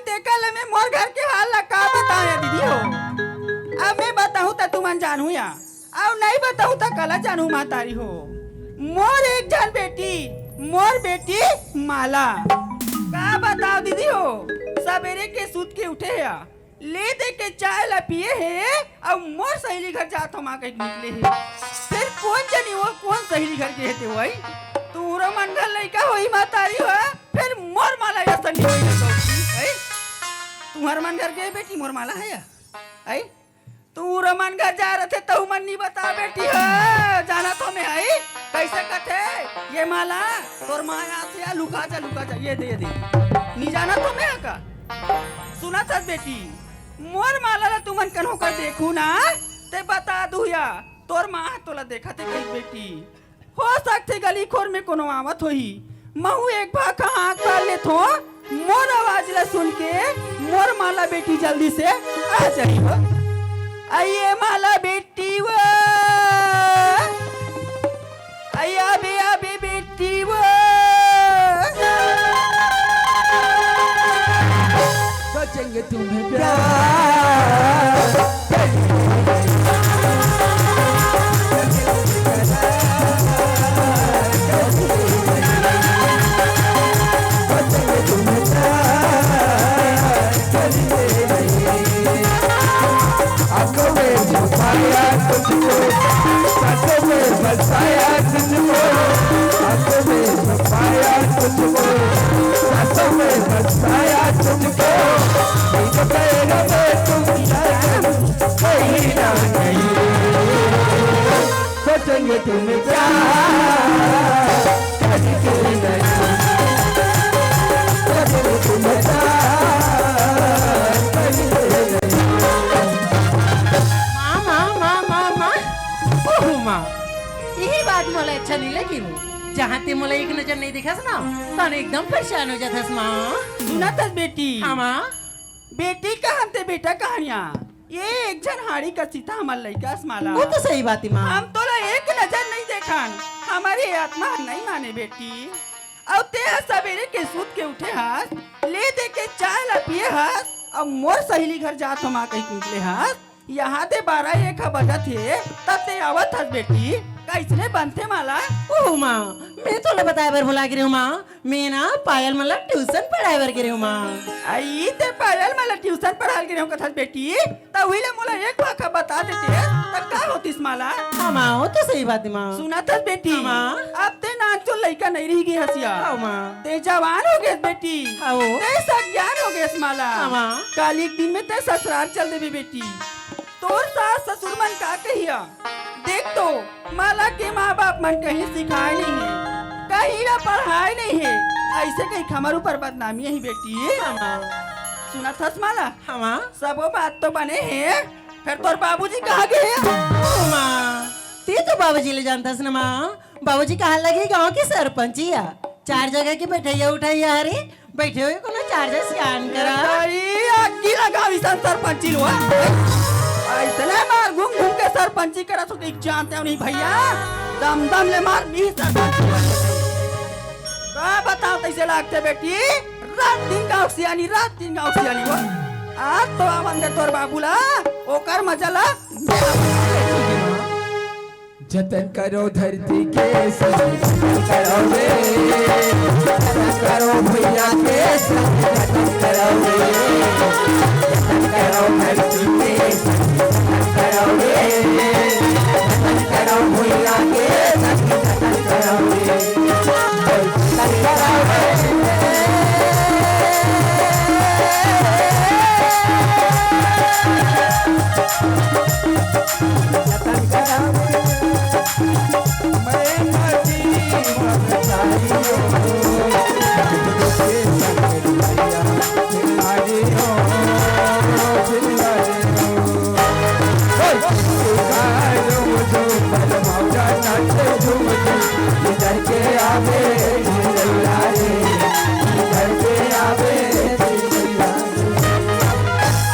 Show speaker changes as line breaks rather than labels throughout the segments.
देखल मैं मोर घर के हाल ला का बताया दीदी हो। अब मैं बताऊं तो तुमन जानू या अब नहीं बताऊं तो कला जानू मातारी हो। मोर एक जन बेटी, मोर बेटी माला का बताओ दीदी हो। सवेरे के सूत के उठे है, ले दे के चाय ला पिए है और मोर सहेली घर जात हो माँ कहीं निकले है। फिर कौन जनी वो कौन सहेली घर के हेते वही तू मन घर लड़का होई मातारी हो। फिर मोर माला या सनी होई तुम्हार मन घर के बेटी मोर माला है आई तू रमन घर जा रहे थे तो मन नहीं बता बेटी हो जाना तो मैं आई कैसे कथे ये माला तोर माया से लुका जा ये दे नहीं जाना तो मैं का सुना था बेटी मोर माला ला तुमन कन्हो कर देखू ना ते बता दू या तोर माँ तोला देखा थे कहीं बेटी हो सकते गली खोर में कोनो आवत होई महू एक भा कहाँ कर ले थो मोर आवाज ला सुन के मोर माला बेटी जल्दी से आ जाई हो। आइए माला बेटी वो आइया बे बेटी वो
सोचेंगे तुम्हें प्यार सोचेंगे तुम्हें
यही बात मोला अच्छा नहीं लगी जहाँ ते मोला एक नजर नहीं दिखा ना तन एकदम परेशान हो जाता माँ।
सुना था बेटी
हाँ माँ
बेटी कहाँ थे बेटा कहानियाँ ये एक जन हाड़ी का सीता हमारे लड़का माला
वो तो सही बात है माँ।
हम तो एक नजर नहीं देखा हमारी आत्मा नहीं माने बेटी अब ते सवेरे के सूत के उठे हाथ ले दे के चाय ला पिए हाथ अब मोर सहेली घर जात हम कहीं निकले हाथ यहाँ ते 12-1 बजत है तब ते आवत हस बेटी कैसने बनते माला
ओ माँ मैं तो बताया बार बुला गिरी हूँ माँ मैं ना पायल मला ट्यूशन पढ़ाए बार गिरी हूँ माँ।
आई ते पायल मला ट्यूशन पढ़ा गिरी हूँ कथा बेटी तब वही ले मोला एक वाक़ा बता देते तब क्या होतीस माला।
हाँ माँ वो तो सही बात है माँ।
सुना था बेटी
माँ
अब ते नाचो लड़का नहीं रही गई हसिया
हाँ माँ
ते जवान हो गए बेटी
हाँ
ते सज्ञान हो गए माला।
हाँ माँ
कल एक दिन में ते ससुराल चल दे बेटी तोर सास ससुर मन का कहिया देख तो माला के माँ बाप मन कहीं सिखाए नहीं है कहीं ना पढ़ाए नहीं है ऐसे कहीं हमारे ऊपर बदनामी है बेटी। सुना था माला
हाँ
सब बात तो बने हैं फिर तोर बाबूजी कहाँ गए
ते तो बाबूजी ले जानता ना माँ। बाबूजी कहाँ लगे गाँव के सरपंचिया 4 जगह की बैठैया उठाइया हरे बैठे हुए को ना 4 जगह स्कैन करा
आगी लगा विशाल सरपंची लो ऐसे मार घूम घूम के सरपंची करा तो देख जानते हो नहीं भैया दम दम ले मार नहीं सरपंच का बताओ कैसे लागते बेटी रात दिन गाँव सियानी वो आज तो आमंदर तोर बाबूला ओकर मजला
जतन करो धरती के जतन करो भैया के जतन करो धरती के जतन करो भैया के जतन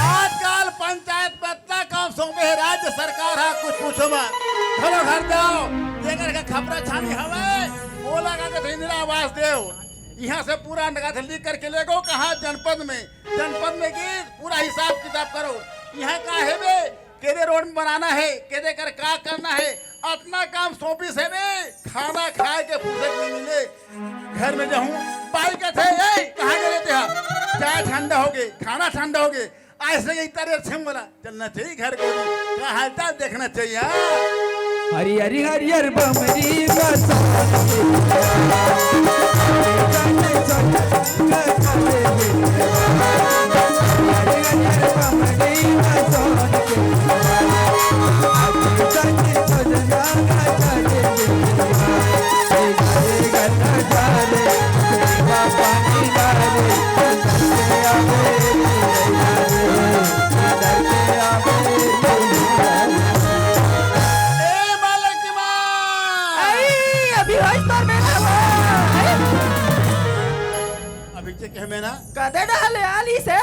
आजकल पंचायत पत्ता काम में राज्य सरकार है कुछ पूछो मत घरों घर जाओ देकर के खबरा छानी हवे बोला का इंदिरा आवास देव यहाँ से पूरा नगद लिख करके ले गो कहा जनपद में जनपद में गीत पूरा हिसाब किताब करो। यहाँ का है बे केदे रोड में बनाना है, केदे कर का करना है, अपना काम सौंपी से बे। खाना खाए के फुर्सत नहीं मिले, घर में जाऊं बाइक थे कहाँ गए थे आप? चाय ठंडा हो गए, खाना ठंडा हो गए, ऐसे ही तरह से बोला चलना चाहिए घर को, का हालचाल देखना चाहिए। हाँ?
हरी हरी हरियर बमरी बसा
ए मालक की माँ!
आई अभी होइस पर मेला हुआ
अभी चेक है मैं ना
कदे डाले आली से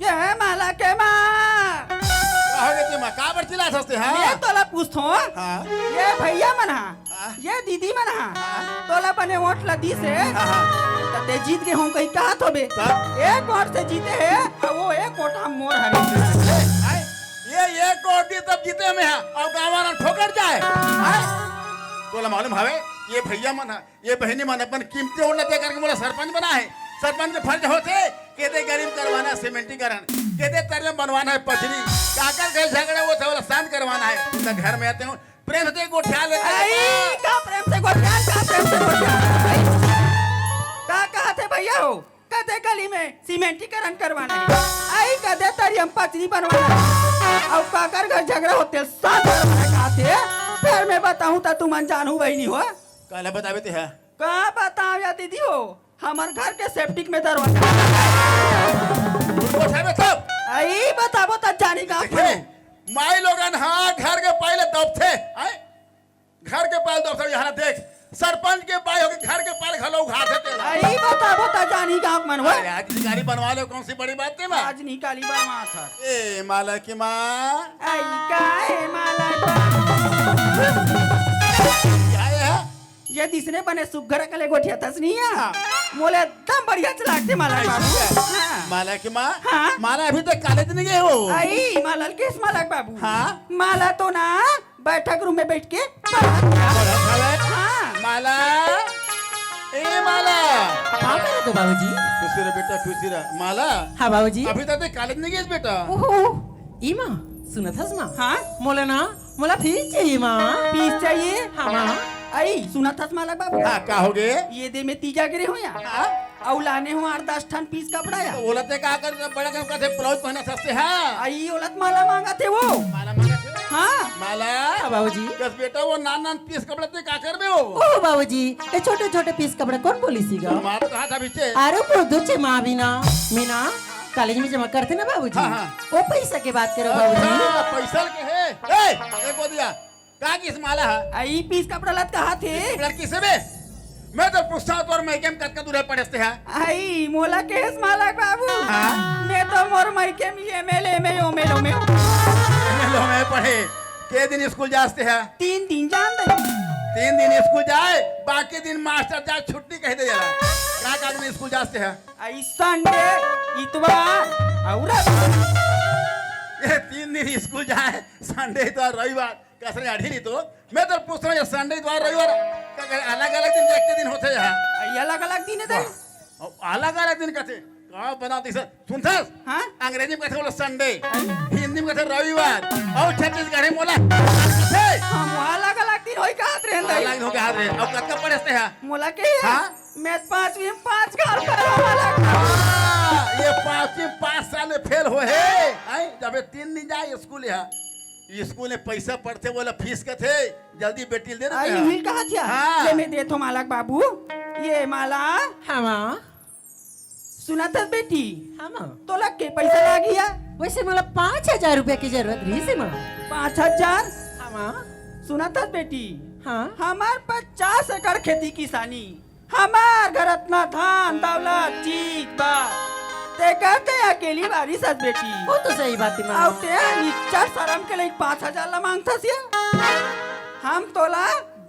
ये है माला के माँ
कहोगे कि माँ का चिल्ला सस्ते
मैं
हाँ
तोला पूछतो
हाँ
ये भैया मन
हाँ।
हा ये दीदी मन हा तोला बने वोट ला दी से
हाँ।
तते जीत गए हूँ कहीं कहा तो बे
तब?
एक वोट से जीते हैं और वो एक वोट हम मोर हरी
आए, ये करोड़ दी तब जीते में है और गाँव वाला ठोकर जाए आए? तोला मालूम हवे ये भैया मन है ये बहनी मन अपन कीमती ओढ़ दे करके बोला सरपंच बना है। सरपंच के फर्ज होते केदे गरीब करवाना है सीमेंटीकरण, केदे तरह बनवाना है पथरी, काकर के झगड़े वो थे बोला शांत करवाना है। तो घर में आते हूँ प्रेम से गोठिया लेते
आई
हैं।
का प्रेम से गोठियान का प्रेम से गोठियान का कहा थे भैया हो कदे गली में सीमेंटीकरण करवाना है आई कदे तरी हम पथरी बनवाना है और काकर घर झगड़ा होते साथ करवाना थे फिर मैं बताऊं तो तुम अनजान हो बहनी हो
काला बतावे ते है
कहा बताओ या दीदी हो हमार घर के सेप्टिक में दरवाजा
गोठा में सब
आई बताबो तो जानी का
देखे माई लोगन हाँ घर के पहले दब थे आए? घर के पहले दब थे यहाँ देख सरपंच के पाए होके घर के पहले खलो घाटे तेरा
आई बताबो तो जानी का मन हो
अरे आज गाड़ी बनवा लो कौन सी बड़ी बात है माँ
आज निकाली बनवा था
ए माला की माँ
आई का है माला
क्या है
ये दिसने बने सुग्घर कले गोठिया तसनिया मोले एकदम बढ़िया चलाते माला बाबू हाँ।
माला की माँ
हाँ?
माला अभी तक कॉलेज नहीं गए हो
आई मालल केस मालक बाबू
हाँ?
माला तो ना बैठक रूम में बैठ के हाँ
माला ए माला
हाँ करे तो बाबूजी।
खुशी रह बेटा खुशी रह माला
हाँ बाबूजी।
अभी तक कॉलेज नहीं गए बेटा
ओहो ई माँ सुनत हस माँ
हाँ
मोला ना मोला फीस चाहिए माँ।
पीस चाहिए
हाँ माँ।
आई सुना था मालक बाबू
हाँ का हो गए
ये दे में तीजा गिरे हो या
हाँ?
और लाने हो 8-10 ठन पीस कपड़ा या
तो बोलते का कर बड़ा काम करते ब्लाउज पहना सस्ते हाँ
आई ओलत माला मांगा थे वो
माला मांगा थे
हाँ
माला
हाँ बाबूजी।
बस बेटा वो नान नान पीस कपड़े ते का कर बे हो
ओह बाबूजी ये छोटे छोटे पीस कपड़े कौन बोली सीगा।
मारो कहा था पीछे
अरे प्रोदुचे माँ बिना मीना कॉलेज में जमा करते ना बाबूजी।
हाँ, हाँ।
वो पैसा की बात करो बाबूजी।
पैसा के है ए एक को दिया का किस माला है
आई पीस कपड़ा लत कहा थे
लड़की से बे मैं तो पूछता हूँ तोर मैके में कतका दूर पड़ते हैं
आई मोला केस मालक बाबू
हाँ?
मैं तो मोर मायके में एमएलए में ओमेलो में
लो मैं पढ़े के दिन स्कूल जाते हैं
3 दिन जान दे
3 दिन स्कूल जाए बाकी दिन मास्टर जाए छुट्टी कह दे जरा का दिन स्कूल जाते हैं
आई संडे इतवार और
ये 3 दिन स्कूल जाए संडे इतवार रविवार कसरे अड़ी नहीं तो मैं तो पूछ रहा हूँ संडे इतवार रविवार अलग अलग दिन एक दिन होते हैं
आई अलग अलग दिन दे
अलग अलग दिन कहते कहाँ बनाती सर सुनता
हाँ
अंग्रेजी में कहते बोला संडे हिंदी में कहते रविवार और छत्तीसगढ़ी में बोला
हम अलग अलग दिन होई कहा रे
अलग हो गया हाथ रे और कतका पढ़ते हैं
मोला के
हाँ?
मैं 5वीं में 5 घर पर वाला
ये 5 साल में फेल हो है आई जब 3 दिन जाए स्कूल यहाँ स्कूल में पैसा पढ़ते बोला फीस का थे जल्दी बेटी दे
आई
दे
हिल कहा था
हाँ।
ले मैं दे तो मालक बाबू ये माला
हाँ माँ।
सुना था बेटी
हाँ माँ।
तो लग के पैसा लागिया
वैसे मला 5,000 रुपया की जरूरत रही से माँ।
5,000
हाँ माँ।
सुना था बेटी
हाँ
हमार 50 एकड़ खेती किसानी हमार घर इतना धान दौलत चीज बा ते करते अकेली बारी सच बेटी
वो तो सही बात है माँ।
और ते निच्चर शर्म के लिए 5,000 ला मांगता सिया हम तोला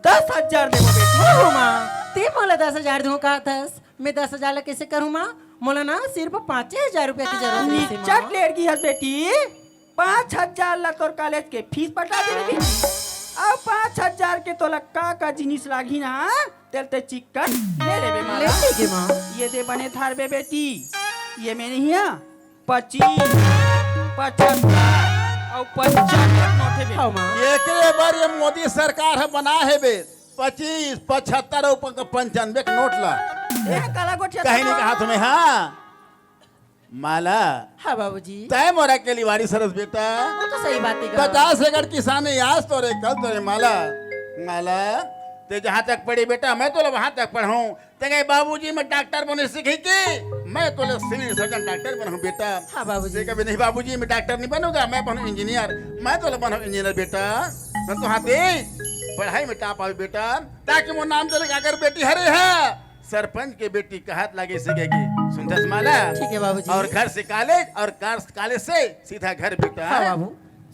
10,000 देबो बेटी
ओह माँ ते मला 10,000 दूँ कहा थस मैं 10,000 ला कैसे करूँ माँ। मोला ना सिर्फ 5,000 रुपया की जरूरत है
निचट लेट की हस बेटी 5,000 ला तोर कॉलेज के फीस पटा दे बेटी अब 5,000 के तोला का जिनिस लागी ना तेल ते चिकन ले लेबे माला
लेते के माँ
ये दे बने थार बे बेटी ये में नहीं है 25 75 और 95 नोटे बे
हाँ माँ
एकरे बार ये मोदी सरकार है बना है बे 25 75 और 95 का नोट ला
ये काला गोठिया
कहीं नहीं कहा तुम्हें हाँ माला
हाँ बाबूजी
तय मोरा के लिवारी सरस बेटा
वो तो सही बात है
50 एकड़ किसान है आज तो रे कल तो रे माला माला ते जहाँ तक पढ़ी बेटा मैं तो वहां तक पढ़ूं ते गए बाबूजी मैं डॉक्टर बने सीखी की मैं तो सिविल सर्जन डॉक्टर बनूं बेटा
हाँ बाबूजी
ते कभी नहीं बाबूजी मैं डॉक्टर नहीं बनूंगा मैं बनूं इंजीनियर मैं तो बनूं इंजीनियर बेटा मैं तो हाँ दे पढ़ाई में टॉप आवे बेटा ताकि वो नाम चले अगर बेटी हरे है सरपंच के बेटी कहत लगे सीखेगी सुनते माला
ठीक है बाबूजी
और घर से कॉलेज और कॉलेज से सीधा घर बेटा
हाँ बाबू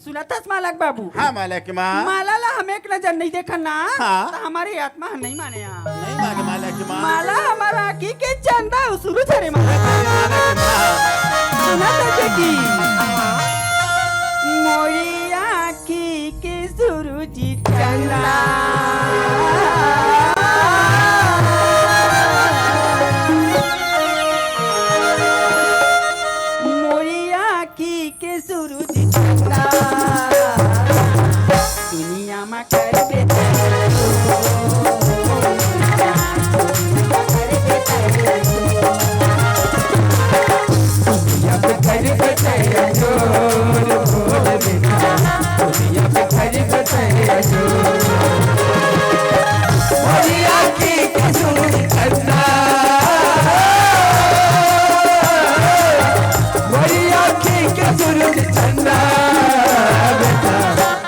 सुनतस मालक बाबू
हाँ माला की माँ
माला ला हम एक नजर नहीं देखा ना
हाँ।
तो हमारी आत्मा नहीं माने यहाँ
नहीं माने माला की माँ
माला हमारा आखी के चंदा उसूरू छरे माला
माला की माँ
सुना तो की मोरी आखी के सुरुचि चंदा मोरी आखी के सुरुचि चंदा दुनिया में कर बेटा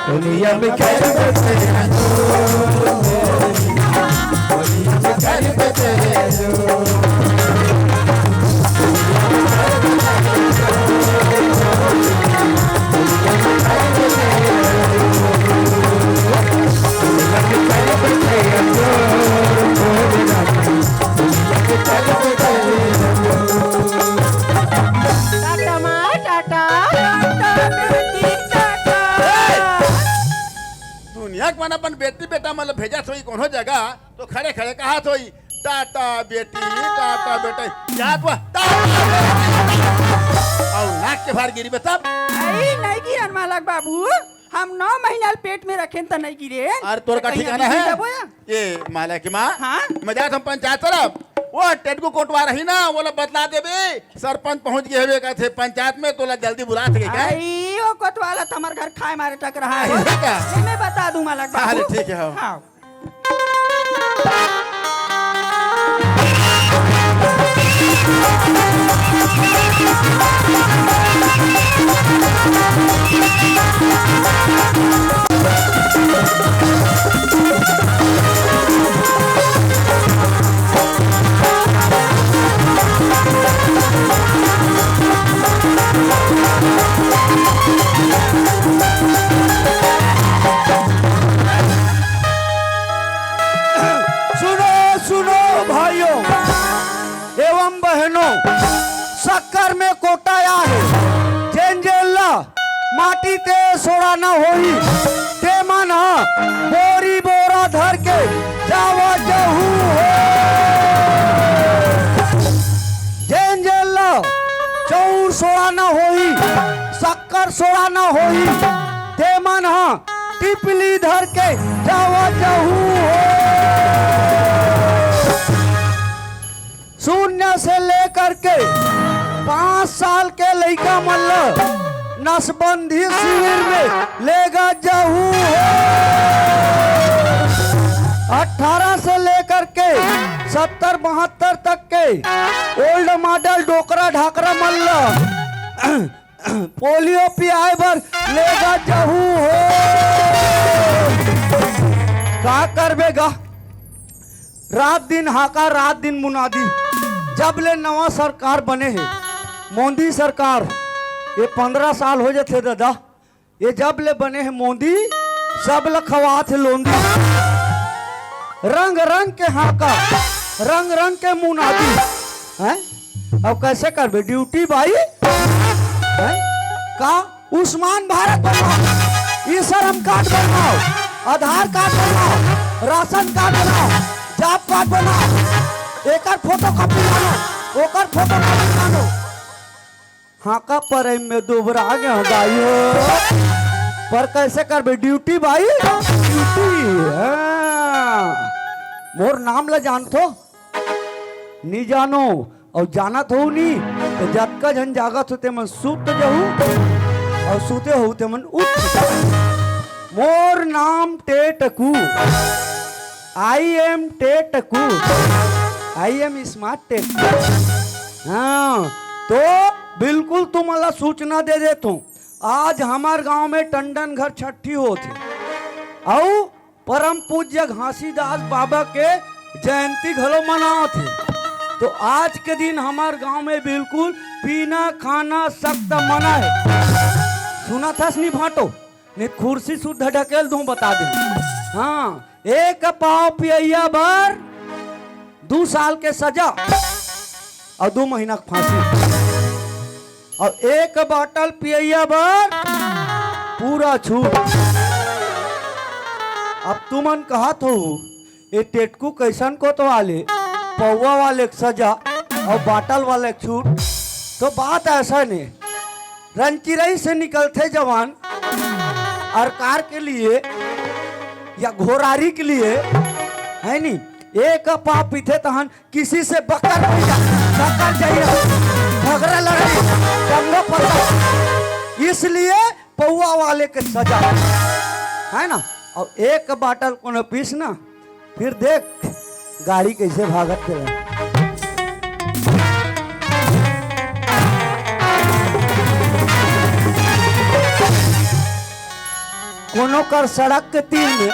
दुनिया में कर बचे
टाटा माँ टाटा
दुनिया के मन अपन बेटी बेटा मतलब भेजा सोई कोनो जगह तो खड़े खड़े कहा सोई टाटा बेटी टाटा बेटा याद हुआ और नाक के भार गिरी बता
आई नहीं गिरन मालक बाबू हम 9 महीना पेट में रखें तो नहीं गिरे
और तोर का ठिकाना है ये माला की माँ
हाँ?
मजाक हम पंचायत तरफ वो टेटको कोटवा रही ना वो लोग बतला देबे सरपंच पहुंच गए हेबे का थे पंचायत में तो जल्दी बुला थे क्या
आई वो कोतवाला तुम्हारे घर खाए मारे टक रहा है
ऐसा क्या?
ये मैं बता दूं मालक
हाँ,
बाबू
ठीक है, हाँ।
हाँ
सुनो सुनो भाइयों एवं बहनों शक्कर में कोटाया है जेंजेला माटी ते सोड़ा न होई ते मन बोरी बोरा धर के जावा जहू जेंजेला चौर सोड़ा न होई शक्कर सोड़ा न होई ते मन टिपली धर के जावा जहू शून्य से लेकर के 5 साल के लड़का मल्ल नसबंदी शिविर में लेगा जहू 18 से लेकर के 70-72 तक के ओल्ड मॉडल डोकरा ढाकरा मल्ल पोलियो पियाए बर लेगा जहू का करबेगा रात दिन हाका रात दिन मुनादी जब ले नवा सरकार बने है मोदी सरकार ये 15 साल हो जाते दादा ये जब ले बने हैं मोदी सब लखवा थे लोंदी रंग रंग के हाका रंग रंग के मुनादी हैं अब कैसे करबे ड्यूटी भाई हैं? का उस्मान भारत बनवाओ, ई श्रम कार्ड बनवाओ, आधार कार्ड बनाओ, राशन कार्ड बनाओ, जॉब कार्ड बनाओ, एकर फोटो कॉपी मानो, ओकर फोटो कॉपी मानो। हाँ का पर में दोबरा गया गाई हो पर कैसे करबे ड्यूटी भाई ड्यूटी। हाँ। मोर नाम ला जानथो नहीं जानो और जानत हो नहीं तो जतका जन जागत होते मन सुत जहू और सुते हो ते मन उठ जाहू। मोर नाम Tetku, I am Tetku, I am smart Tetku. हाँ तो बिल्कुल तुम्हारा सूचना दे देता हूँ। आज हमार गांव में टंडन घर छठी होती और परम पूज्य घासीदास बाबा के जयंती घलो मनाओ थे। तो आज के दिन हमार गांव में बिल्कुल पीना खाना सख्त मना है। सुना था नहीं भाटो नहीं कुर्सी शुद्ध ढकेल दूं बता दे। हाँ एक पाव पिया बर 2 साल के सजा और 2 महीना की फांसी और 1 बोतल पिया बर पूरा छूट। अब तुमन कहा तो ये टेटकू कैसन को तो वाले पौवा वाले सजा और बाटल वाले छूट। तो बात ऐसा नहीं रंचिरई से निकलते जवान अरकार के लिए या घोरारी के लिए है नहीं एक पाप पीते तहन किसी से बकर जाइए झगड़ा लड़ाई दंगा फसाद इसलिए पौवा वाले के सजा है ना। और 1 बाटल को पीस ना फिर देख गाड़ी कैसे भागत है। कोनो कर सड़क के तीर में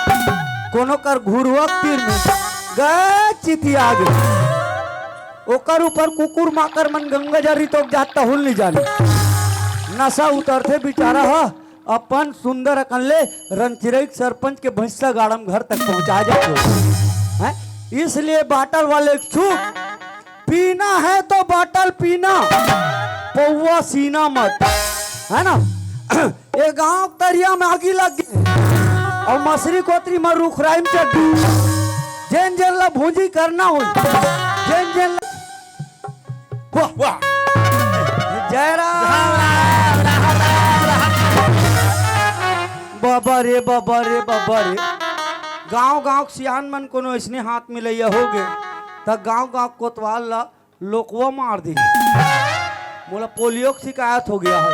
कोनो कर घुरुआ के तीर में गए चितिया गए ओकर ऊपर कुकुर माकर मन गंगा जरी तो जाता हुल नहीं जाने नशा उतरते बेचारा हा अपन सुंदर अकले रंचिरई सरपंच के भैंसा गाड़म घर तक पहुंचा जाते हैं। इसलिए बाटल वाले छूट पीना है तो बाटल पीना पौवा सीना मत है ना। ये गांव तरिया में आगी लग गई और मछली कोतरी में रुखराई में चढ़ जेन जेन ला भूंजी करना हो जेन जेन वाह वाह जय बाबा रे बाबा रे बाबा रे। गांव गांव सियान मन कोनो इसने हाथ मिलैया हो गए तब गांव गांव कोतवाल ला लोकवा मार दी। मोला पोलियो की शिकायत हो गया है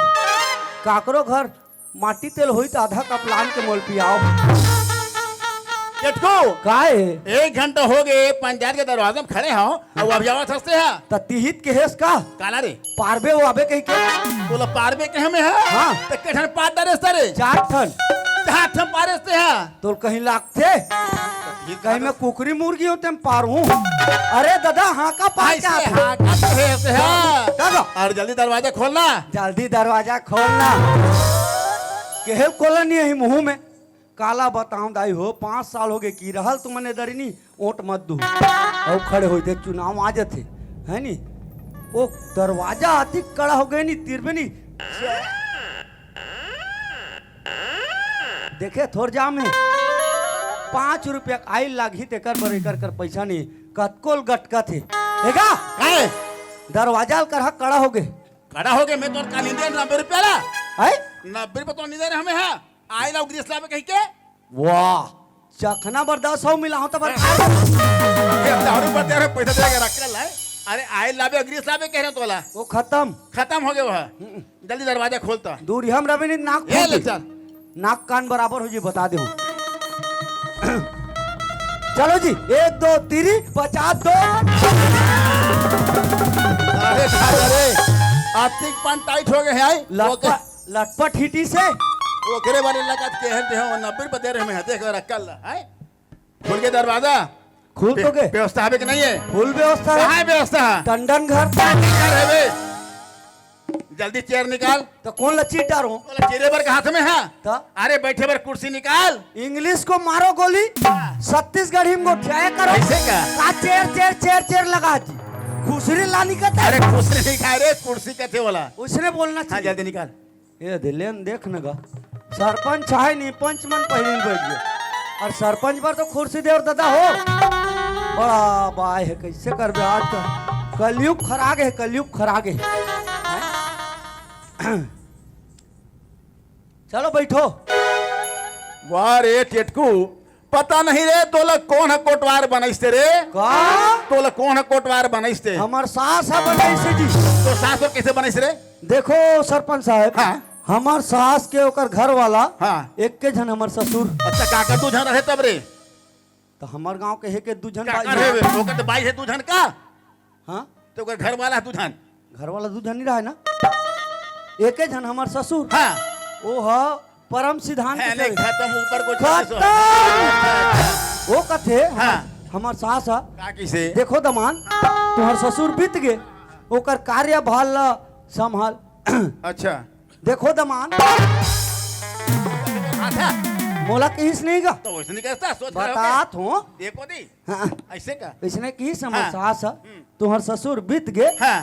काकरो घर माटी तेल हुई तो आधा का प्लान के मोल पियाओ काहे
1 घंटा हो गए पंचायत के दरवाजे में खड़े हो और अब जावा हंसते हैं
ततिहित के हेस का
काला रे
पारबे वो आबे कहीं के
बोला पारबे के हमें है
हाँ।
तो केठन पार दरे सरे
4 ठन
4 ठन पारसते हैं
तो कहीं लागते कहीं मैं कुकरी मुर्गी होते हम पारू। अरे दादा हाँ का पार क्या
ऐसे हाँ करते हैं ऐसे हाँ
दादा
और जल्दी दरवाजा खोलना
जल्दी दरवाजा खोलना केहे खोला नहीं है मुंह में काला बताऊं दाई हो 5 साल हो गए की रहल तुमने दरनी ओट मत दू और खड़े हो थे चुनाव आ जाते है नी वो दरवाजा आती कड़ा हो गए नी तिरबे नी देखे थोड़ जा में 5 रुपया आई लागी तेकर बर कर पैसा नहीं कतकोल गटका थे देखा
है
दरवाजा कर कड़ा हो गए
खड़ा हो गए मैं तो का नींदे 90 रुपया ला
है
90 रुपया तो नींदे हमें है आई ला ग्रीस ला में कहीं के
वाह चखना बर्दाश्त हो मिला हो तो
दारू पर तेरे पैसा देके रख कर लाए अरे आई लाबे ग्रीस लाबे कह रहे तो ला
वो खत्म
हो गया वह जल्दी दरवाजा खोलता
दूर हम रवि ने नाक
ये
फूट
ले
गई।
चल
नाक कान बराबर हो जी बता दे चलो जी 1 2 3 50 दो
अरे अरे आर्थिक पान टाइट हो गए हैं आई
लटपट हिटी से
वो करे वाले लगत के हैं 90 रुपया दे रहे हमें देख रख ला है खोल के दरवाजा
खुल तो गए
व्यवस्था है कि नहीं है
फुल व्यवस्था
कहाँ
है
है व्यवस्था
टंडन घर
निकाल है बे जल्दी चेयर निकाल
तो कौन लच्ची डारो
बोला चेहरे पर के हाथ में है
तो
अरे बैठे पर कुर्सी निकाल
इंग्लिश को मारो गोली छत्तीसगढ़ी में ठिया करो
ऐसे का
चेयर चेयर चेयर चेयर लगा जी खुसरी लानी का
अरे कुर्सी नहीं खाए रे, कुर्सी कहते वाला।
उसने बोलना
हाँ
चाहिए।
जल्दी निकाल।
ये दिलेन देख न गा सरपंच है नहीं पंच मन पहले बैठ गए और सरपंच पर तो कुर्सी दे और दादा हो बड़ा बाय है कैसे कर बे आज का कलयुग खरागे है कलयुग खरागे चलो बैठो
वाह रे टेटकू, पता नहीं रे तोला कौन है कोटवार बनाइस्ते रे?
का
तोला कौन है कोटवार बनाइस्ते?
हमार सास है बनाई से जी।
तो सास और कैसे बनाइस रे?
देखो सरपंच साहब
हाँ।
हमार सास के ओकर घर वाला
हाँ।
एक के जन हमार ससुर
अच्छा काका तू झन रहे तब रे?
तो हमार गांव के है के दू जन
काका
भाई
रे ओकर तो बाई है तू झन का?
हाँ
तो ओकर घर वाला है तू झन?
घर वाला दू जन नहीं रहा है ना एक के जन हमार ससुर
हाँ।
ओ हा परम सिद्धांत
है
के
नहीं
चले।
खत्म ऊपर को
खत्म। वो कथे
हाँ।
हमार सास है
का किसे?
देखो दमान तुम्हार ससुर बीत गए ओकर कार्य भाल ला संभाल
अच्छा
देखो दमान
अच्छा
मोला कहिस नहीं गा
तो वैसे नहीं करता सोच कर
बतात हो
देखो दी
हाँ
ऐसे का?
इसने की हमार
हाँ।
सास है तुम्हार ससुर बीत गए
हाँ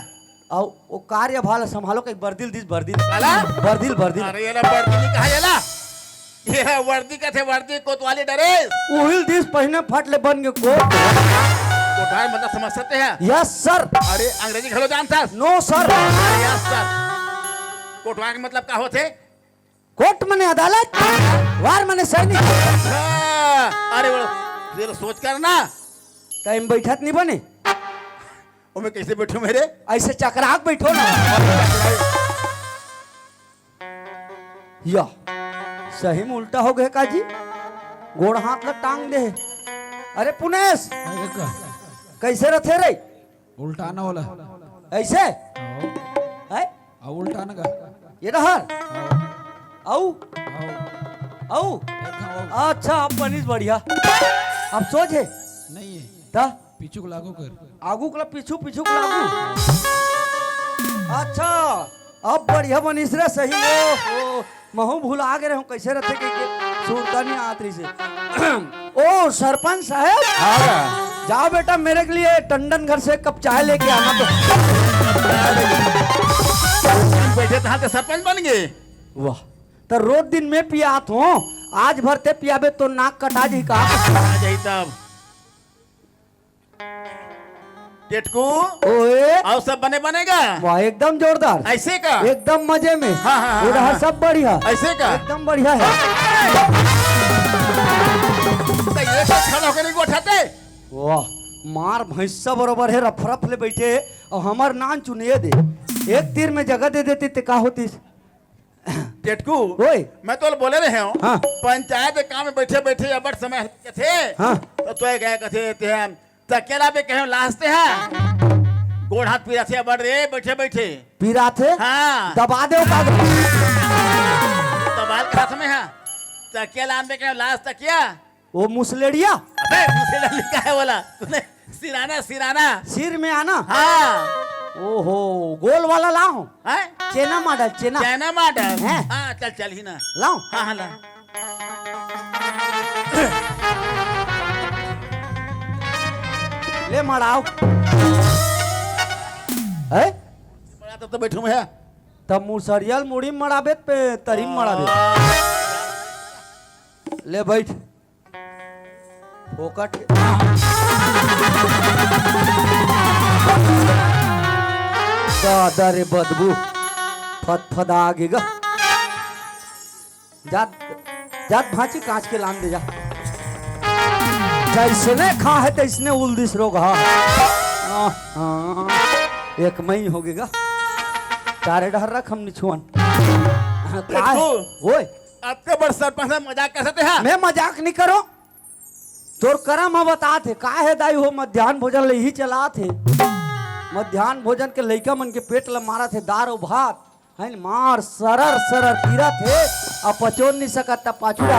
और वो कार्य भाल संभालो के बर्दिल दिस बर्दिल
काला?
बर्दिल
अरे ये ना वर्दी नहीं कहा ये ना, ये वर्दी का थे वर्दी कोतवाली ड्रेस।
उहिल दिस पहने फट ले बन गए कोट
कोठार मतलब समझ सकते हैं?
यस सर
अरे अंग्रेजी घलो जानता?
नो सर
अरे यस सर। कोटवार के मतलब क्या होते?
कोर्ट मने अदालत वार मने सैनिक
अच्छा, अरे वो जरा सोच कर ना,
टाइम बैठत नहीं बने
वो मैं कैसे बैठूं मेरे?
ऐसे चकराक बैठो ना या सही में उल्टा हो गए काजी गोड़ हाथ लग टांग दे अरे पुनेश कैसे रथे रे
उल्टा ना होला
ऐसे है
आ उल्टा ना का
ये रहर औ औ
आओ
अच्छा अब बनिस बढ़िया अब सोच है
नहीं है
ता
पीछू को लागू कर
आगू कला पीछू पीछू को लागू अच्छा अब बढ़िया बनिस रे सही में ओ महू भूला गए हूँ कैसे रहते के सुनता नहीं आत रही से ओ सरपंच साहब जाओ बेटा मेरे के लिए टंडन घर से एक कप चाय लेके आना तो
बैठे तो के सरपंच बन गए।
वाह तो रोज दिन में पियात हो आज भरते पियाबे तो नाक कटा जी का
आ जाई तब टेटकू
ओए
और सब बने बनेगा
वाह एकदम जोरदार
ऐसे का?
एकदम मजे में
हाँ, हाँ,
उधर
हाँ।
सब बढ़िया
ऐसे का?
एकदम बढ़िया है
तो ये सब खड़ा होकर नहीं उठाते?
वाह मार भैंसा बरोबर है रफरफ ले बैठे और हमार नान चुनिए दे एक तीर में जगह दे देती तो का होती
टेटकू
ओए
मैं तो बोले रहे हूँ
हाँ।
पंचायत के काम में बैठे बैठे अबर समय के थे
हाँ।
तो गए कथे ते हम तकेला पे कहे लास्ते हैं गोड़ हाथ पीरा थे अबर रे बैठे बैठे
पीरा थे
हाँ
दबा दे कागज
तो बाल का हाथ में है तकेला पे कहे लास्ट तकिया
वो मुसलेड़िया
अबे मुझसे लिखा है बोला तूने सिराना सिराना
सिर में आना
हाँ
ओहो गोल वाला लाओ
हैं?
चेना मॉडल चेना
चाइना मॉडल
हैं?
हाँ चल चल ही ना
लाओ
हाँ हाँ ला
ले मड़ाओ है
बड़ा तो बैठू में है
तब मुसरियल मुड़ी में मड़ाबे पे तरीम मड़ाबे ले बैठ फोकट दादा रे बदबू फद आगेगा जात जात भांची कांच के लान दे जा जैसने खा है तैसने उल्दिस रोग हा एक मई हो गएगा तारे डहर रख हम निछुअन का है? ओए
आपके बड़ सरपंच से मजाक कर सकते हैं
मैं मजाक नहीं करो तोर करम हम बता थे का है दाई हो मध्याह्न भोजन ले ही चला थे मध्याह्न भोजन के लइका मन के पेट ल मारा थे दार और भात है मार सरर सरर पीरा थे अब पचोन नहीं सकता पाछुड़ा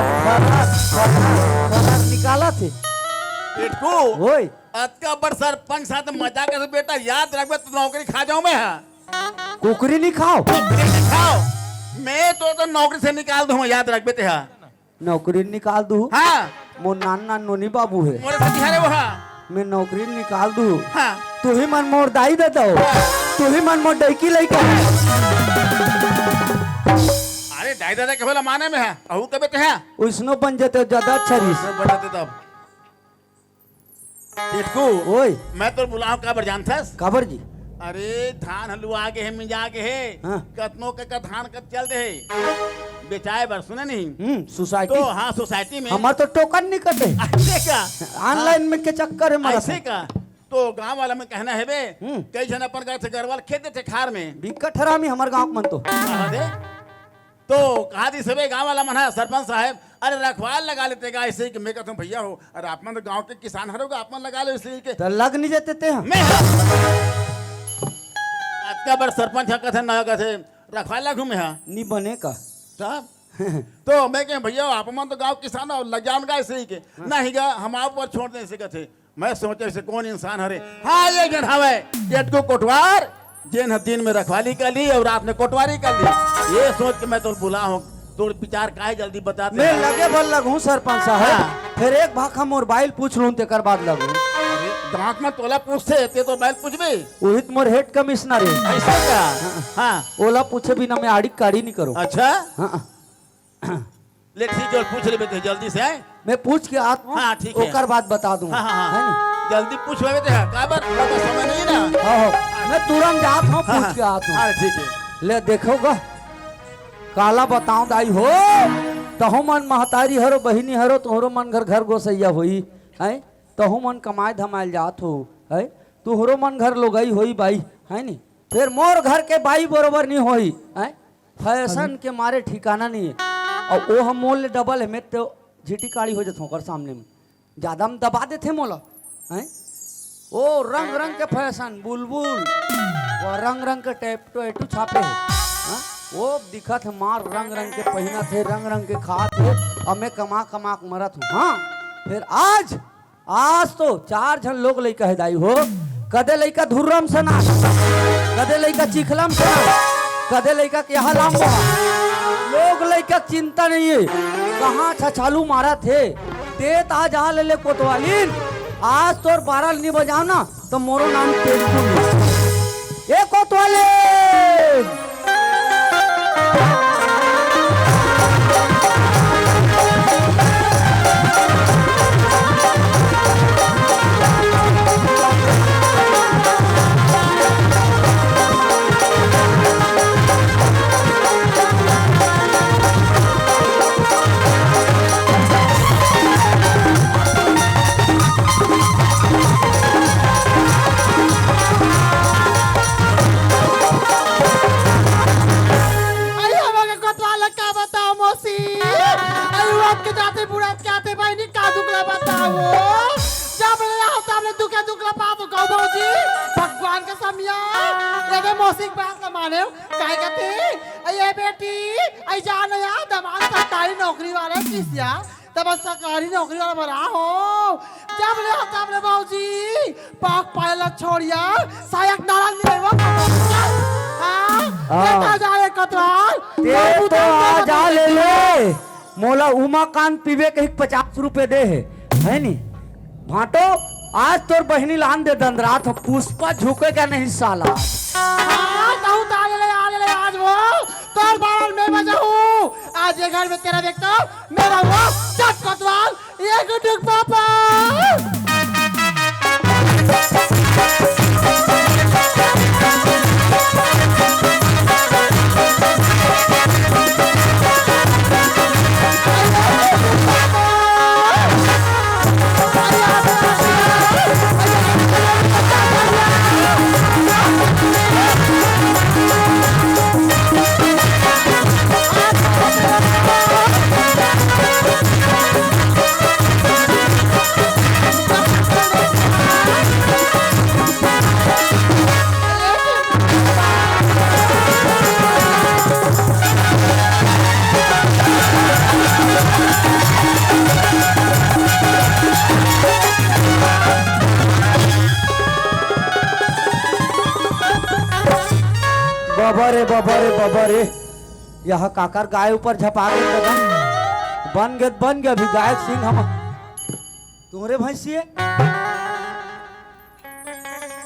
सरर निकाला थे
टेटकू
ओए
आपका बड़ सरपंच साथ मजाक कर बेटा याद रखबे तो नौकरी खा जाऊं मैं
कुकरी नहीं खाओ
नौकरी नहीं खाओ मैं तो नौकरी से निकाल दूं याद रखबे ते हाँ
नौकरी निकाल दू
हाँ
मोर नाना नोनी बाबू है
मोरे साथी हरे वहाँ
मैं नौकरी निकाल दू
हाँ
तू ही मन मोर दाई दे दो, तू ही मन मोर डैकी लइका।
अरे दाई दादा के बोला माने में है अहू के बेटे है
उसनो बन जेते ज्यादा अच्छा रही।
सब बताते तब टिटकू
ओए
मैं तो बुलाऊं काबर जानथस
काबर जी।
अरे धान हलुआ आगे है मिजा के है
हाँ।
कतनो के का धान कत चल दे बेचाए बर सुने नहीं
सोसाइटी
तो हाँ सोसाइटी में
हमार तो टोकन नहीं कटे,
ऐसे का
ऑनलाइन में के चक्कर है मारा।
ऐसे का तो गांव वाला में कहना है बे
हम्म।
कई जन अपन का गरवाल खेत देते खार में
बिकट हरामी हमार गांव मन तो।
कहा दे तो कहा दी सबे गांव वाला मन है सरपंच साहब अरे रखवाल लगा लेते गा ऐसे कि मैं कहता हूँ भैया हो अरे आप मन तो गांव के किसान हरोगा आप मन लगा लो इसलिए के
तो लग नहीं जाते थे हम।
मैं आज का बार सरपंच कहते ना कहते रखवाल लगू में है
नहीं बने का
साहब तो मैं कह भैया आप मन तो गांव किसान हो लग जाऊंगा ऐसे ही के नहीं गा हम आप पर छोड़ दे ऐसे कहते मैं सोचे ऐसे कौन इंसान हरे हाँ ये जन हवे पेट को कोटवार जिन दिन में रखवाली कर ली और रात में कोटवारी कर ली ये सोच के मैं तो बुला हूँ तो विचार काहे जल्दी बताते
मैं
हैं।
लगे बल लगूं सरपंच साहब,
हाँ।
फिर एक भाग हम मोबाइल पूछ लूं तेकर बाद लगूं।
अरे दांत में तोला पूछते ते तो बैल पूछबे
वही तो मोर हेड कमिश्नर है।
ऐसा का हाँ
ओला पूछे बिना मैं आड़ी काड़ी नहीं करो।
अच्छा
हाँ।
ले ठीक है पूछ ले बेटे जल्दी से आए
मैं पूछ के आता हूँ,
हाँ, ठीक है।
ओकर बाद बता दूँ।
हाँ हाँ
है नी?
हाँ जल्दी पूछ ले बेटे काबर समय नहीं ना
हाँ, मैं तुरंत जात हूँ,
हाँ,
पूछ के आता
हाँ
हूँ।
ठीक है
ले देखोगा काला बताऊं दाई हो तहु मन महतारी हरो बहिनी हरो तोहरो मन घर घर गोसैया होई है, तहु मन कमाए धमाल जात हो है, तुहरो मन घर लोगई होई बाई है नी, फिर मोर घर के बाई बरोबर नहीं होई है। फैशन के मारे ठिकाना नहीं है और वो हम मोल ले डबल है मैं तो झीटी काड़ी हो जाता हूँ सामने में ज्यादा हम दबा देते मोला है। ओ रंग रंग के फैशन बुलबुल वो रंग रंग के टैटू छापे है हाँ? वो दिखत है मार रंग रंग के पहना थे रंग रंग के खात है और मैं कमा कमा के मरत हूँ। हाँ फिर आज आज तो 4 जन लोग लइका है दाई हो, कदे लइका धुर्रम सना, कदे लइका चिखलम सना, कदे लइका के यहाँ लाम लोग लइका चिंता नहीं है कहाँ छछालू मारा थे तेत आज आ ले कोतवालीन आज तोर 12 नहीं बजाओ ना तो मोरो नाम तेज ए कोतवालीन।
भगवान का समिया ये मौसिक बात न माने काहे कहते ये बेटी आई जान यार दमाद सरकारी नौकरी वाले किसिया तब सरकारी नौकरी वाला बना हो जब ले बाबूजी पाक पायलट छोड़िया सायक नाराज नहीं वो हां जाए कतवाल
ते तो आ जा ले मोला उमाकांत पीवे के 50 रुपए दे है नी भाटो आज तोर बहनी लान दे दंदरात हो पुष्पा झुकेगा नहीं साला।
हां ताऊ ताले आज वो तोर बारल में बजाऊ आज ये घर में तेरा देखता मेरा वो चट कतवाल ये गुटुक पापा
बाबा रे यह काकर गाय ऊपर झपा गए बन गया अभी गायक सिंह हम तुम्हारे भैंसी है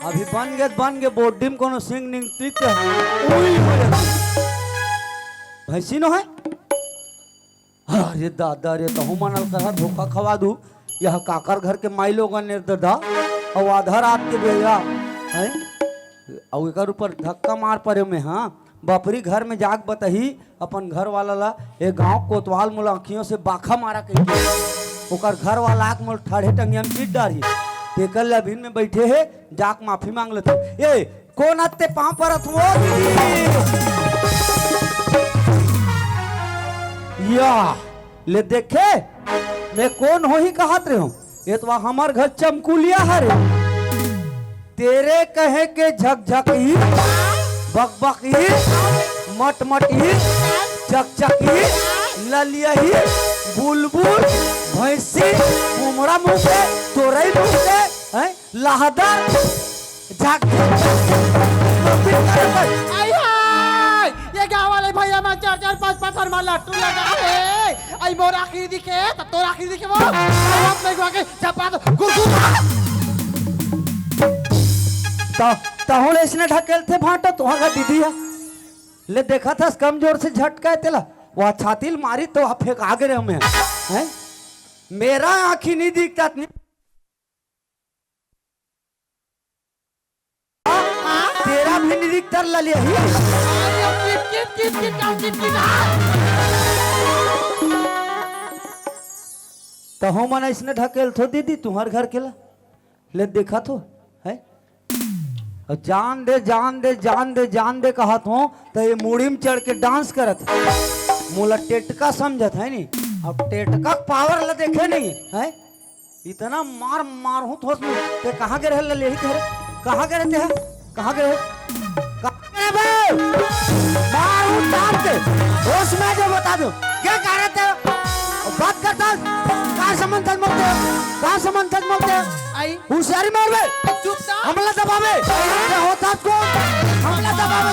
अभी बन गए बोर्डी में कोनो सिंग निंग टिक उई हो जाती भैंसी नो है। अरे दादा रे तहु मनल कहा धोखा खवा दू यह काकर घर के माई लोगन ने ददा और आधा रात के बेरा है और एकर ऊपर धक्का मार पड़े में। हाँ बपरी घर में जाग बतही अपन घर वाला ला ए गांव कोतवाल मोला आँखियों से बाखा मारा कही ओकर घर वाला आँख मोल ठाढ़े टंगिया में पीट डारी तेकर लभिन में बैठे है जाक माफी मांग लेते ए कौन आते पाँव परत वो या ले देखे मैं कौन हो ही कहत रहे हूँ ये तो हमार घर चमकुलिया है रे तेरे कहे के झकझक ही बकबक ही मटमट ही चकचक ही ललिया ही बुलबुल भैंसी उमड़ा मुँह से तोरई मुँह से हैं लहदर झक
आई हाय ये गाँव वाले भैया में 4-4-5-5 फरमा लट्टू लगा है आई मोर आखिरी दिखे तब तोर आखिरी दिखे वो आप नहीं गुआ के चपा तो गुरगुर
तहुल इसने ढकेल थे भाटा तुहा का दीदी है ले देखा था कमजोर से झटका तेला वह छातिल मारी तो आप फेंक आगे रहे हमें हैं मेरा आँखी नहीं दिखता तेरा भी नहीं दिखता ललिया ही तो हम मन इसने ढकेल थो दीदी तुम्हार घर केला ले देखा तो है जान दे जान दे जान दे जान दे कहा तो ये मूड़ी में चढ़ के डांस करत मोला टेटका समझत है नी अब टेटका पावर ला देखे नहीं है इतना मार मार हूँ तो ते कहाँ गए रहे ले ही कहाँ गए रहते हैं कहाँ गए मार हूँ टाप के होश में जो बता दो क्या कह रहे थे बात करता कहाँ संबंध तक मौते कहाँ संबंध तक मौते
आई
होशियारी मार बे
चुप था
हमला दबावे क्या होता को हमला दबावे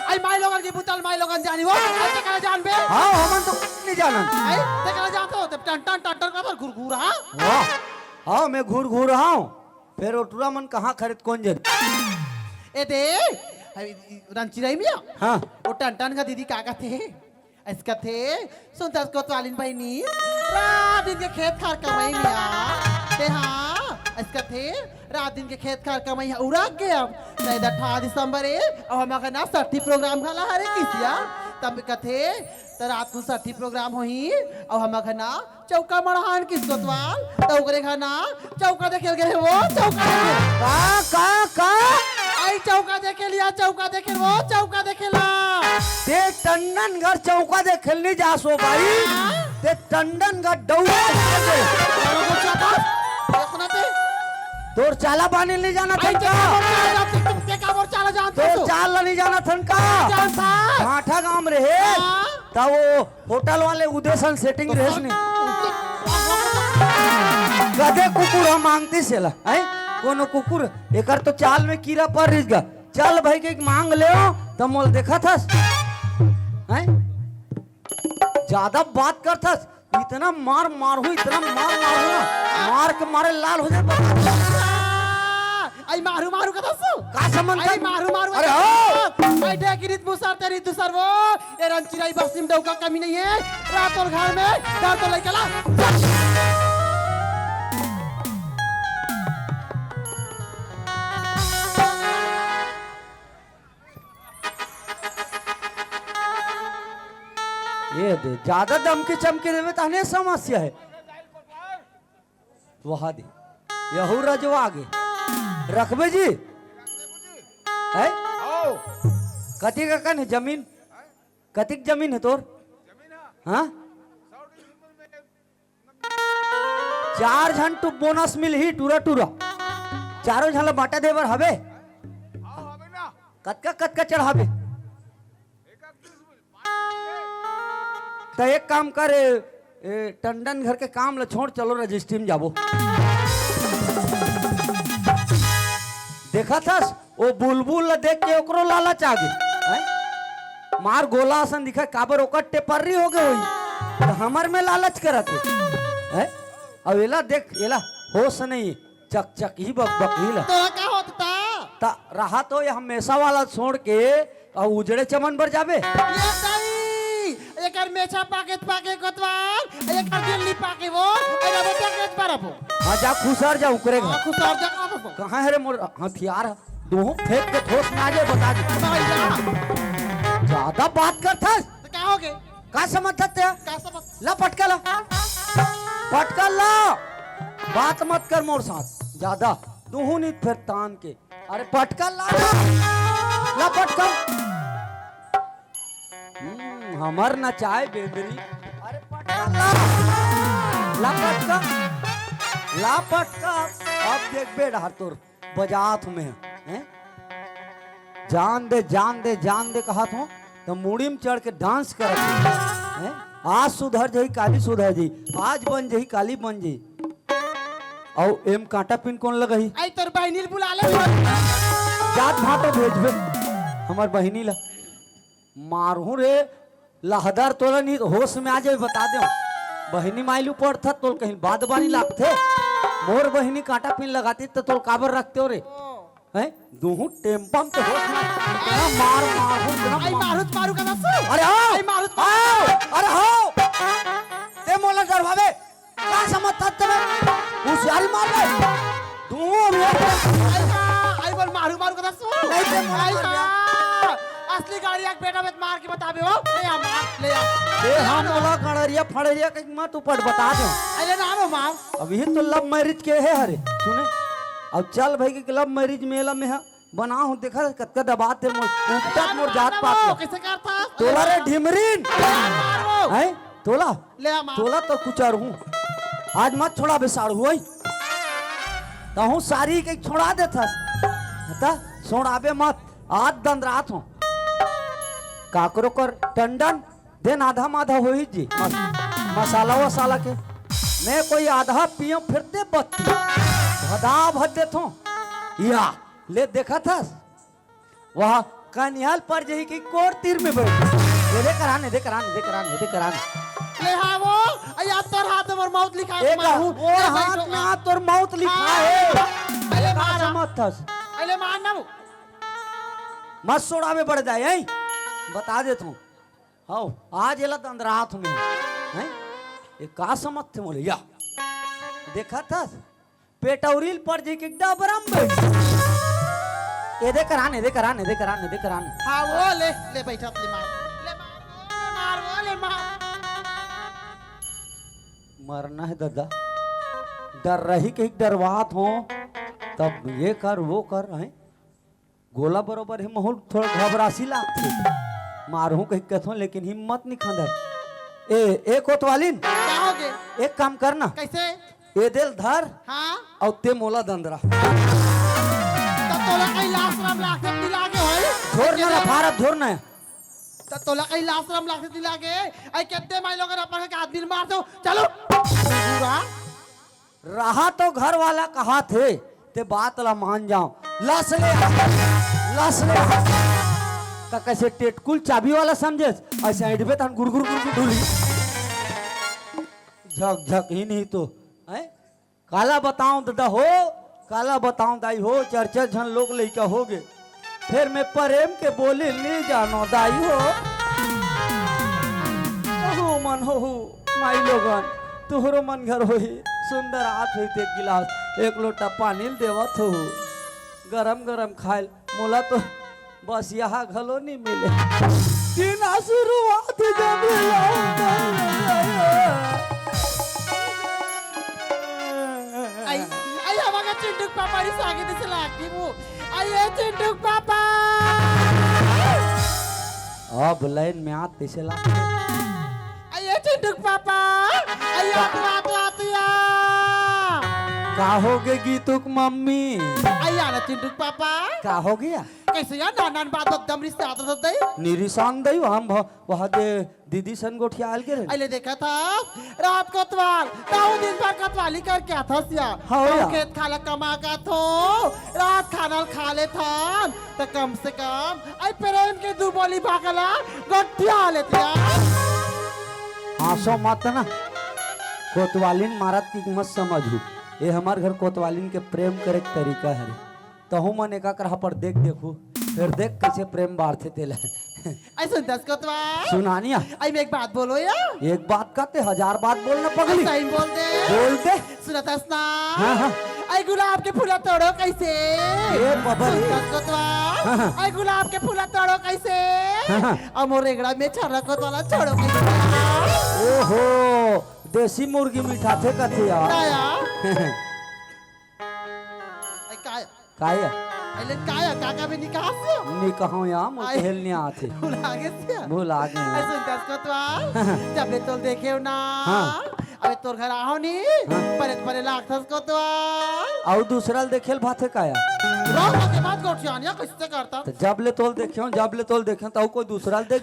आई माई लोगन की बुतल माई लोगन जानी वो ऐसे कहाँ जान बे
हाँ हमन तो नहीं जाना
आई ते कहाँ जाते हो तब टन टन टन का पर घुरघुर हाँ
वाह हाँ मैं घूर घूर रहा हूँ फिर ओटुरा मन कहाँ खरीद कौन जन
ए दे रंचिराई मिया
हाँ
वो टन टन का दीदी काका थे इसका थे सुनता को तालिन भाई नी रात दिन के खेत खार कमाई मिया ते हाँ इसका थे रात दिन के खेत खार कमाई उड़ा गया नहीं 18 दिसंबर है और हमारा ना 60 प्रोग्राम खाला हरे किसिया तब कथे तो रात को 60 प्रोग्राम होई और हमारा ना चौका मड़हान किसको तवाल तो उकरे खाना चौका देखे गए वो चौका
का
आई चौका देखे लिया चौका देखे वो चौका देखेला
ते टंडन घर चौका दे खेलने जा सो भाई ते टंडन घर डौरा तोर चाला बानी नहीं जाना था तोर चाल नहीं जाना था का भाठा गांव रहे तब वो होटल वाले उदेशन सेटिंग रहे नहीं गधे कुकुर हम मांगती सेला है कोनो कुकुर एकर तो चाल में कीड़ा पड़ रही गा चल भाई के मांग ले तो मोल देखा था हैं ज्यादा बात करता इतना मार मार हो इतना मार मार हो मार के मारे लाल हो जाए
आई मारू मारू का दसो
का संबंध
आई मारू मारू
अरे हो
आई डेकिरित मुसर तेरी दूसर वो ये रंचिराई बस्ती में डौका कमी नहीं है रात और घर में डर तो लेके ला
ये दे ज्यादा दमके चमके देवे तहने समस्या है वहा दे यहू रजवा आगे रखबे जी है कति का कन है जमीन कतिक जमीन है तोर हाँ 4 झन टू बोनस मिल ही टूरा टूरा चारों झन बाटा देवर हवे कतका चढ़ावे तो एक काम कर टंडन घर के काम ला छोड़ चलो रजिस्ट्री में जाबो देखा था वो बुलबुल ला देख के ओकरो लालच आ गई मार गोला आसन दिखा काबर ओकर टेपर्री हो गए हुई तो हमर में लालच करत है अब एला देख एला होश नहीं चक चक ही बक बक ही ला
तोरा का होता
ता रहा तो ये हमेशा वाला छोड़ के और उजड़े चमन पर जाबे
ये नहीं एकर मेछा पाके कोतवाल एकर दिल्ली पाके वो एकर बेटा के परबो
हाँ जा खुसर जा उकरे घर
आंखों साफ जा का तो
कहाँ है रे मोर हथियार है दो फेंक के ठोस में आ जाए बता दे
भाई जा
ज्यादा बात करता
तो क्या हो गए
का समझते
का सब
ला पटका ला पटका ला बात मत कर मोर साथ ज्यादा तू नहीं फिर तान के अरे पटका ला ला पटका हमर न चाहे बेदरी अरे पटका ला पटका ला पटका अब देख बेड़ हर तोर बजात में हैं जान दे कहा तो मुड़ी में चढ़ के डांस कर आज सुधर जाई काली सुधर जाई आज बन जाई काली बन जाई और एम कांटा पिन कौन लगही
आई तोर बहनी बुला ले
जात भाटो भेजबे हमार बहिनी ला मारू रे लहदर तोला नहीं होश में आ जाए बता दे बहिनी माइलू पड़ता तो कहीं बाद बारी लागते मोर बहिनी कांटा पिन लगाती तो तोल काबर रखते हो रे हैं दूहू टेम्पम तो होश में मार
आई मारूत मारू का दस
अरे आओ
आई मारूत
आओ अरे हो ते मोला डरवावे क्या समझता तुम्हें होशियारी मार ले दूहू
आई बोल मारू मारू का दस
नहीं ते मोला
असली गाड़ी एक बेटा मत मार के बताबे हो ले आ मार ले आ
ए हम मोला कणरिया फड़रिया के मत ऊपर बता दो
अरे ना रो मार
अभी तो लव मैरिज के है हरे सुने अब चल भाई के लव मैरिज मेला में है बना हूं देखा कत्का दबाते मोर ऊपर मोर जात पात
कैसे करता
तोला रे ढिमरीन
मारो
है तोला
ले आ मार
तोला तो कुचार हूं आज मत छोड़ा बेसाड़ हुई तहू सारी के छोड़ा देता हता छोड़ाबे मत आज दंद रात हूं काकरो कर टंडन देन आधा माधा हो ही जी मसाला वसाला के मैं कोई आधा पियो फिरते बत्ती भदा भद देतो या ले देखा था वह कन्याल पर जही की कोर तीर में बैठ दे कराने
ले हां वो या तोर हाथ में मौत लिखा है
एक और हाथ में हाथ और मौत लिखा है
अरे मार
मत थस
अरे मार ना
मत सोड़ा में बढ़ जाए हैं बता देता हूँ हाँ आज एला तंद्रात में हैं ये का समझ थे मोले या देखा था पेटौरील पर जे के डबरम बैठ ये दे कराने
हां वो ले बैठा ले मार
मरना है दादा डर रही के डरवात हो तब ये कर वो कर हैं गोला बरोबर है माहौल थोड़ा घबरासी लागते मारू कहीं कथों लेकिन हिम्मत नहीं खंदर ए कोतवालिन
क्या हो गए
एक काम करना
कैसे
ए दिल धर
हां
और ते मोला दंदरा
तो तोला कई लाशरम लाख से लागे होय
छोड़ना ना भारत छोड़ना है
तो तोला कई लाशरम लाख से लागे आई कितने माइल अगर अपन के आदमी मार दो चलो पूरा
रहा तो घर वाला कहा थे ते बात ला मान जाओ लस ले का कैसे टेटकुल चाबी वाला समझे ऐसे हिडबे तन गुरगुर ढूली झक झक ही नहीं तो हैं काला बताऊं दादा हो काला बताऊं दाई हो चर्चा झन लोग लइका हो गए फिर मैं प्रेम के बोले ले जानो दाई हो मन हो माई लोगन तुहरो मन घर होई सुंदर हाथ होई ते गिलास एक लोटा पानी देवत हो गरम गरम खाइल मोला तो बस यहाँ घलो नहीं मिले दिन शुरुआत जब
आई हमारा चिंटू पापा री सांगे दिसे लागती वो आई ये चिंटू पापा
अब लाइन में आते से ला
आई ये चिंटू पापा आई आतुया
का हो गए गीतुक मम्मी
आई आना चिंटू पापा
का हो गया
कैसे यार नानान बात एकदम रिश्ते आता था दई
निरिसान दई हम वहां दे दीदी सन गोठिया आल के
अले देखा था रात को तवाल ताऊ दिन भर कतवाली कर क्या था सिया
हाँ या।
खेत खाला कमा का थो रात खाना खा ले था तो कम से कम आई प्रेम के दो बोली भागला गोठिया लेते यार
आंसू मत ना कोतवालिन मारत की मत समझू ये हमार घर कोतवालिन के प्रेम करे के तरीका है रे। तहु मन एका करहा पर देख देखू फिर देख कैसे प्रेम बाढ़ते तेला
आई सुनतास कोतवाल
सुनानिया
आई मैं एक बात बोलो या
एक बात कहते 1000 बात बोलना पगली
सही बोल दे
बोल दे
सुनतास ना
हाँ, हाँ।
आई गुलाब के फूला तोड़ो कैसे
ए बाबा रे।
सुनतास कोतवाल
हाँ, हाँ।
आई गुलाब के फूला तोड़ो कैसे
हाँ, हाँ।
और मोर रेगड़ा में छर्रा कोतवाला छोड़ो कैसे
ओहो देसी मुर्गी मीठा थे कथे यार
काया आई काया
काया
अले काया काका में निकास
नी कहो या मुझे हेलने आते
भूल आगे से
भूल आ
आई
गए
सुनतास कोतवाल जब ले तोल देखे हो ना
हाँ।
अबे तोर घर आओ नी परे परे लागथस कोतवाल
और दूसरा देखेल भाते काया
रोज के बाद गोठियानिया कैसे करता
तो जब ले तोल देखियो जब ले तोल देखियो तो कोई दूसरा देख